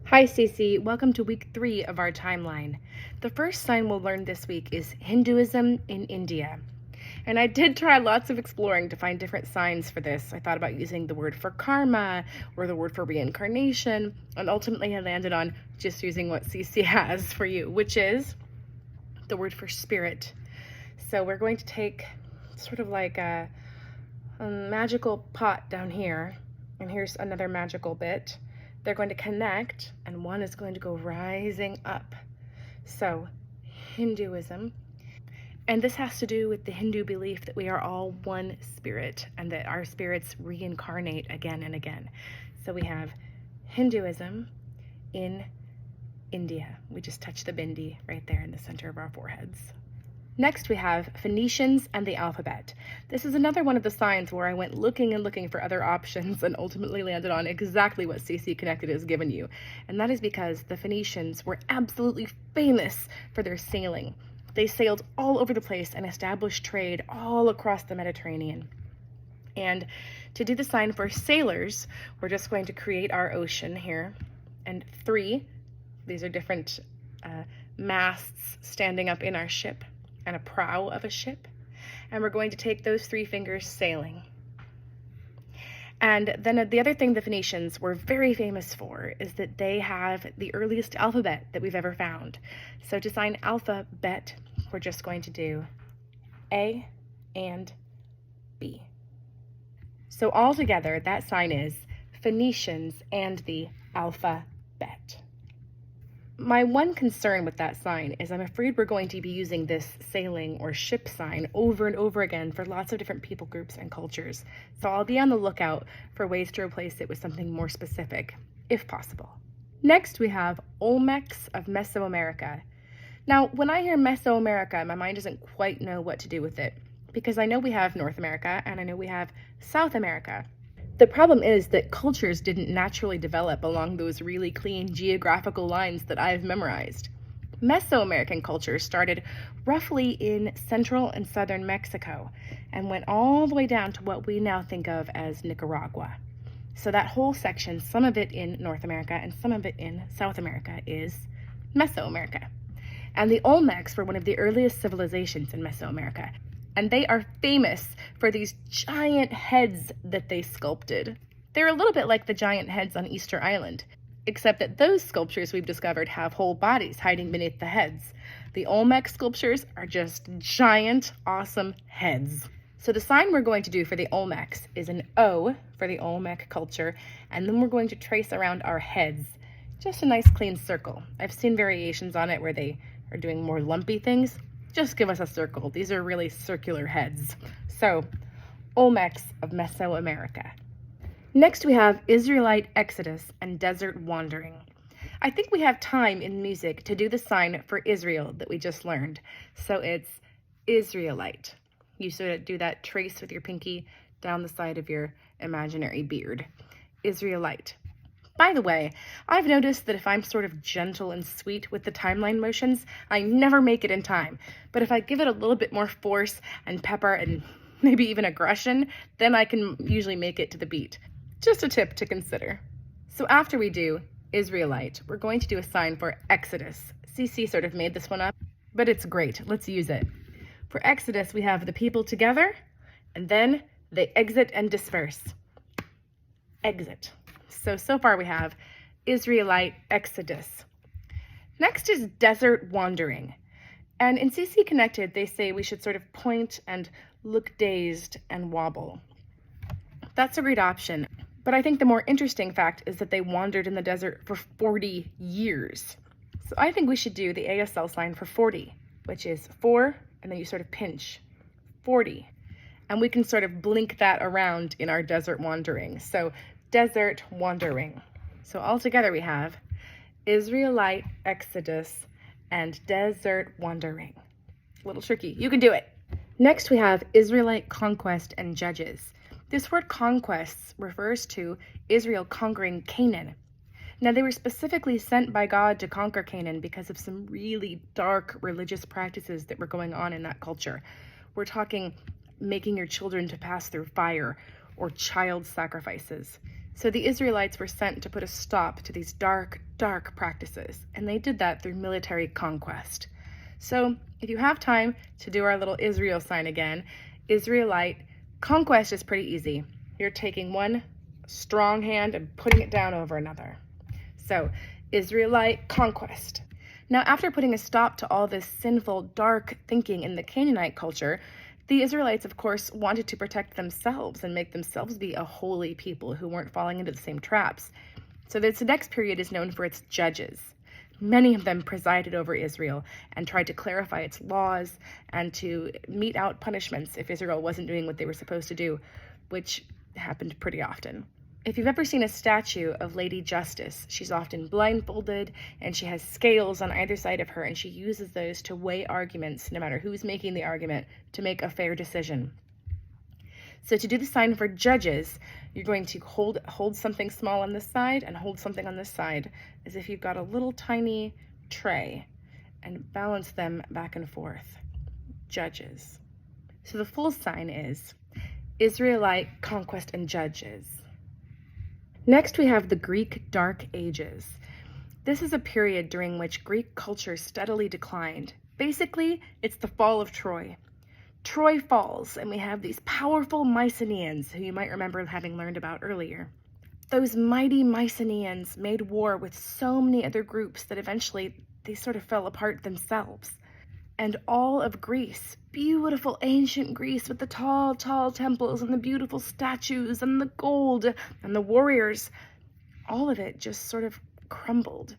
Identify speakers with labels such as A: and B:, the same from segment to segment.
A: Hi Cece, welcome to week 3 of our timeline. The first sign we'll learn this week is Hinduism in India. And I did try lots of exploring to find different signs for this. I thought about using the word for karma or the word for reincarnation, and ultimately I landed on just using what Cece has for you, which is the word for spirit. So we're going to take sort of like a magical pot down here, and here's another magical bit. They're going to connect, and one is going to go rising up. So, Hinduism. And this has to do with the Hindu belief that we are all one spirit and that our spirits reincarnate again and again. So we have Hinduism in India. We just touch the bindi right there in the center of our foreheads. Next, we have Phoenicians and the alphabet. This is another one of the signs where I went looking and looking for other options and ultimately landed on exactly what CC Connected has given you. And that is because the Phoenicians were absolutely famous for their sailing. They sailed all over the place and established trade all across the Mediterranean. And to do the sign for sailors, we're just going to create our ocean here. And 3, these are different masts standing up in our ship, and a prow of a ship, and we're going to take those 3 fingers sailing. And then the other thing the Phoenicians were very famous for is that they have the earliest alphabet that we've ever found. So to sign alphabet, we're just going to do A and B. So all together, that sign is Phoenicians and the alphabet. My one concern with that sign is I'm afraid we're going to be using this sailing or ship sign over and over again for lots of different people groups and cultures. So I'll be on the lookout for ways to replace it with something more specific, if possible. Next, we have Olmecs of Mesoamerica. Now, when I hear Mesoamerica, my mind doesn't quite know what to do with it, because I know we have North America and I know we have South America. The problem is that cultures didn't naturally develop along those really clean geographical lines that I've memorized. Mesoamerican culture started roughly in central and southern Mexico and went all the way down to what we now think of as Nicaragua. So that whole section, some of it in North America and some of it in South America, is Mesoamerica. And the Olmecs were one of the earliest civilizations in Mesoamerica. And they are famous for these giant heads that they sculpted. They're a little bit like the giant heads on Easter Island, except that those sculptures we've discovered have whole bodies hiding beneath the heads. The Olmec sculptures are just giant, awesome heads. So the sign we're going to do for the Olmecs is an O for the Olmec culture, and then we're going to trace around our heads. Just a nice clean circle. I've seen variations on it where they are doing more lumpy things. Just give us a circle. These are really circular heads. So, Olmecs of Mesoamerica. Next we have Israelite Exodus and Desert Wandering. I think we have time in music to do the sign for Israel that we just learned. So it's Israelite. You sort of do that trace with your pinky down the side of your imaginary beard. Israelite. By the way, I've noticed that if I'm sort of gentle and sweet with the timeline motions, I never make it in time. But if I give it a little bit more force and pepper and maybe even aggression, then I can usually make it to the beat. Just a tip to consider. So after we do Israelite, we're going to do a sign for Exodus. CC sort of made this one up, but it's great. Let's use it. For Exodus, we have the people together, and then they exit and disperse. Exit. So far we have Israelite Exodus. Next is Desert Wandering. And in CC Connected, they say we should sort of point and look dazed and wobble. That's a great option. But I think the more interesting fact is that they wandered in the desert for 40 years. So I think we should do the ASL sign for 40, which is 4, and then you sort of pinch, 40. And we can sort of blink that around in our desert wandering. So Desert Wandering. So all together we have Israelite Exodus and Desert Wandering. A little tricky. You can do it. Next we have Israelite Conquest and Judges. This word conquests refers to Israel conquering Canaan. Now they were specifically sent by God to conquer Canaan because of some really dark religious practices that were going on in that culture. We're talking making your children to pass through fire or child sacrifices. So the Israelites were sent to put a stop to these dark, dark practices, and they did that through military conquest. So if you have time to do our little Israel sign again, Israelite, conquest is pretty easy. You're taking one strong hand and putting it down over another. So Israelite, conquest. Now, after putting a stop to all this sinful, dark thinking in the Canaanite culture, the Israelites, of course, wanted to protect themselves and make themselves be a holy people who weren't falling into the same traps. So this next period is known for its judges. Many of them presided over Israel and tried to clarify its laws and to mete out punishments if Israel wasn't doing what they were supposed to do, which happened pretty often. If you've ever seen a statue of Lady Justice, she's often blindfolded and she has scales on either side of her, and she uses those to weigh arguments, no matter who's making the argument, to make a fair decision. So to do the sign for judges, you're going to hold something small on this side and hold something on this side, as if you've got a little tiny tray, and balance them back and forth. Judges. So the full sign is Israelite, conquest, and judges. Next, we have the Greek Dark Ages. This is a period during which Greek culture steadily declined. Basically, it's the fall of Troy. Troy falls, and we have these powerful Mycenaeans, who you might remember having learned about earlier. Those mighty Mycenaeans made war with so many other groups that eventually they sort of fell apart themselves. And all of Greece, beautiful ancient Greece with the tall, tall temples and the beautiful statues and the gold and the warriors, all of it just sort of crumbled.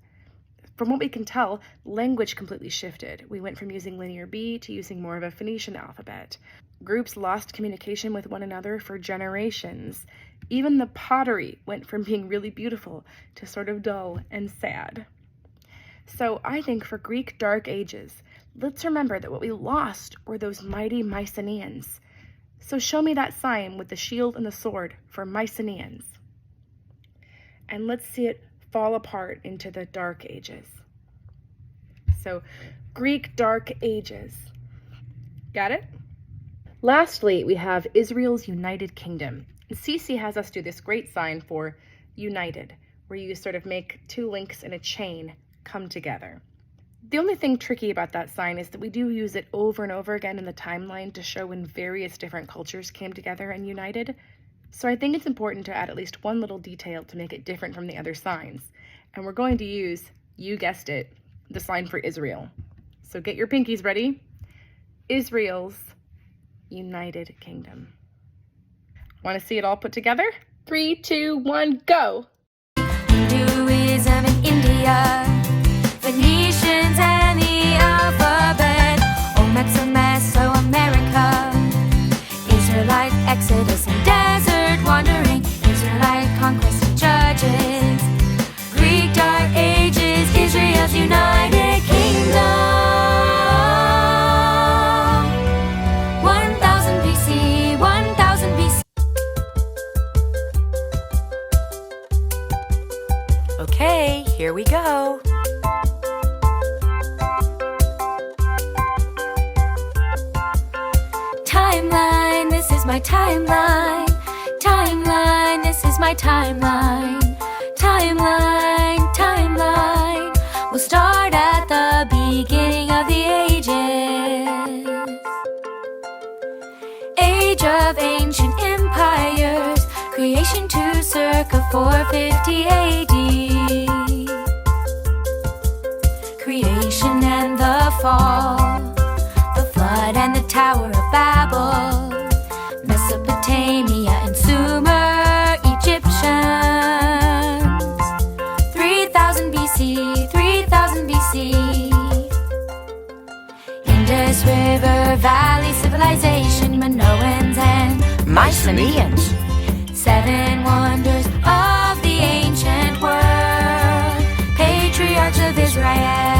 A: From what we can tell, language completely shifted. We went from using Linear B to using more of a Phoenician alphabet. Groups lost communication with one another for generations. Even the pottery went from being really beautiful to sort of dull and sad. So I think for Greek Dark Ages, let's remember that what we lost were those mighty Mycenaeans. So show me that sign with the shield and the sword for Mycenaeans. And let's see it fall apart into the Dark Ages. So Greek Dark Ages. Got it? Lastly, we have Israel's United Kingdom. And Cece has us do this great sign for united, where you sort of make two links in a chain come together. The only thing tricky about that sign is that we do use it over and over again in the timeline to show when various different cultures came together and united. So I think it's important to add at least one little detail to make it different from the other signs. And we're going to use, you guessed it, the sign for Israel. So get your pinkies ready. Israel's United Kingdom. Want to see it all put together? 3, 2, 1, go!
B: Hinduism in India, Phoenicians and the alphabet, Olmecs of Mesoamerica, Israelite exodus and desert wandering, Israelite conquest and judges, Greek Dark Ages, Israel's United Kingdom. 1000 BC, 1000 BC. Okay, here we go. Timeline, this is my timeline. Timeline, this is my timeline. Timeline, timeline. We'll start at the beginning of the ages. Age of ancient empires, creation to circa 450 AD. Creation and the fall, the flood and the Tower of Babel, Mesopotamia and Sumer, Egyptians. 3000 BC, 3000 BC. Indus River Valley civilization, Minoans and Mycenaeans. 7 wonders of the ancient world, patriarchs of Israel.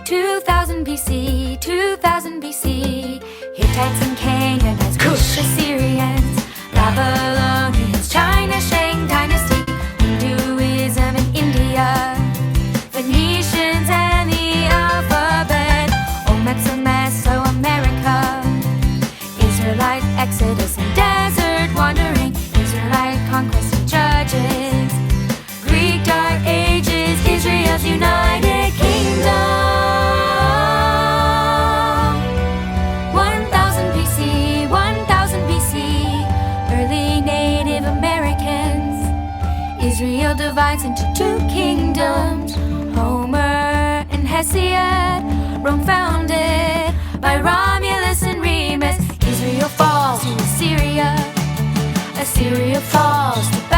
B: 2000 BC, 2000 BC, Hittites and Canaanites, Cush, Assyrians, Babylonians, China, Shang dynasty, Hinduism in India, Phoenicians and the alphabet, Olmecs of Mesoamerica, Israelite exodus and desert wandering, Israelite unites into two kingdoms. Homer and Hesiod, Rome founded by Romulus and Remus. Israel falls to Assyria, Assyria falls to Babylon.